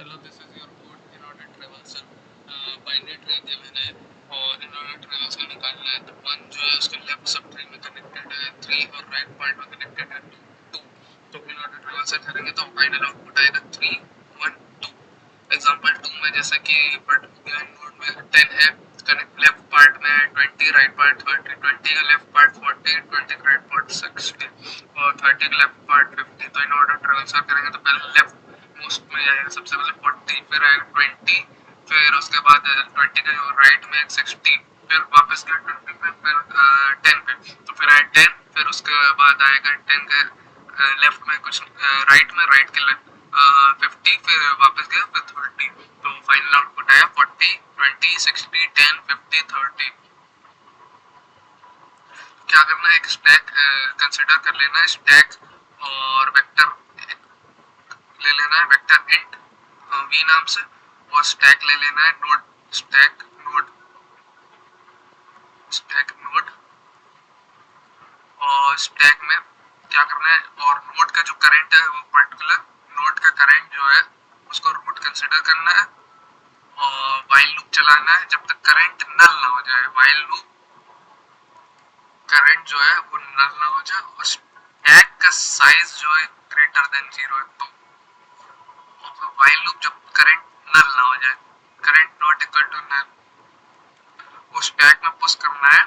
Hello, this is your code in-order traversal. Binary tree given है और in-order traversal निकालना है। तो वन जो है उसके लेफ्ट सब ट्री में कनेक्टेड है 3 और राइट पार्ट में कनेक्टेड है 2। तो in-order traversal करेंगे तो फाइनल आउटपुट आएगा 3 1 2। एग्जांपल 2 में जैसा कि पर्टिकुलर नोड में 10 है, कनेक्ट लेफ्ट पार्ट में 20, राइट पार्ट 30, 20 का लेफ्ट पार्ट 40, 20 का राइट पार्ट 60 और 30 का लेफ्ट पार्ट 50। तो in-order traversal करेंगे तो पहले लेफ्ट मोस्ट में जाएगा, सबसे पहले 40, फिर आएगा 20, फिर उसके बाद 20 का राइट में 60, फिर वापस गया 20 पे, फिर 10 पे, तो फिर आया 10, फिर उसके बाद आएगा 10 के लेफ्ट में कुछ राइट में, राइट के लेफ्ट 50, फिर वापस गया फिर 30। तो फाइनल आउटपुट आया 40 20 60 10 50 30। क्या करना है, एक स्टैक कंसिडर कर लेना है, स्टैक और वेक्टर ले लेना है, वेक्टर इंट वी नाम से, और स्टैक ले लेना है node, stack node, stack node. और स्टैक में क्या करना है, और नोड का जो करंट है वो पर्टिकुलर नोड का करंट जो है उसको रूट कंसिडर करना है और व्हाइल लूप चलाना है जब तक करंट नल ना हो जाए। व्हाइल लूप करंट जो है वो नल ना हो जाए और स्टैक का साइज जो है ग्रेटर देन 0 है। तो व्हाइल लूप जब करंट नल ना हो जाए, current not equal to null, वो स्टैक में पुश करना है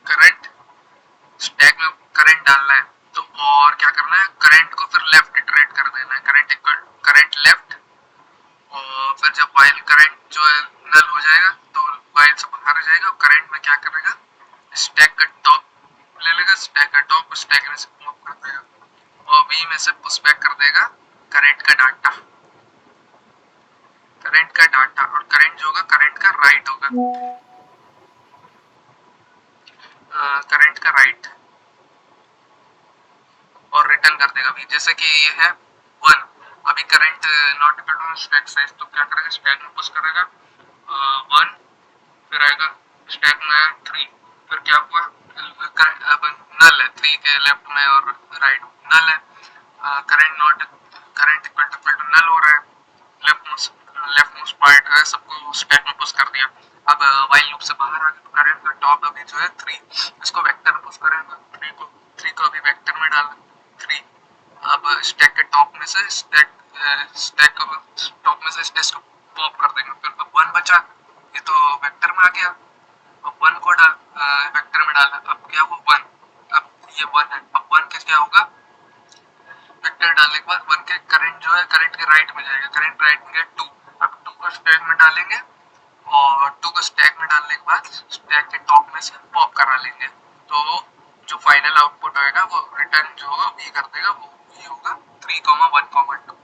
करंट, स्टैक में करंट डालना है। तो और क्या करना है, करंट को फिर लेफ्ट इटरेट कर देना है, करंट इक्वल करंट लेफ्ट, और फिर जब व्हाइल करंट जो है नल हो जाएगा तो व्हाइल से बाहर आ जाएगा, करंट में क्या करेगा, स्टैक का टॉप ले लेगा, स्टैक का टॉप स्टैक में से पॉप कर देगा और वी में से पुश बैक कर देगा करंट का डाटा, करंट का डाटा, और करंट जो होगा करंट का राइट होगा, करंट का राइट, और रिटर्न कर देगा भी। जैसे कि ये है 1, अभी current not equal to stack size, तो क्या करेगा, स्टैक में पुश करेगा 1, फिर आएगा स्टैक में 3, फिर क्या हुआ, अब नल है 3 के लेफ्ट में और राइट नल है, current not current equal to null हो रहा है, लेफ्ट मोस्ट पार्ट है सबको स्टैक में पुश कर दिया। अब व्हाइल लूप से बाहर आ गए तो करंट का टॉप अभी जो है 3, इसको वेक्टर में पुश करेंगे, 3 को अभी वेक्टर में डालना 3। अब स्टैक के टॉप में से स्टैक टॉप में से स्टेज को पॉप कर देंगे, फिर अब 1 बचा, ये तो वेक्टर में आ गया, अब 1 को वेक्टर में डाला, अब क्या हुआ 1, अब ये 1 है, अब 1 के क्या होगा, वेक्टर डालने के बाद 1 के करंट जो है करंट के राइट में जाएगा, करंट राइट में गया 2, अब 2 को स्टैक में डालेंगे और 2 को स्टैक में डालने के बाद स्टैक के टॉप में से पॉप करा लेंगे। तो जो फाइनल आउटपुट होगा वो रिटर्न जो होगा वी कर देगा, वो वी होगा 3, 1, 2।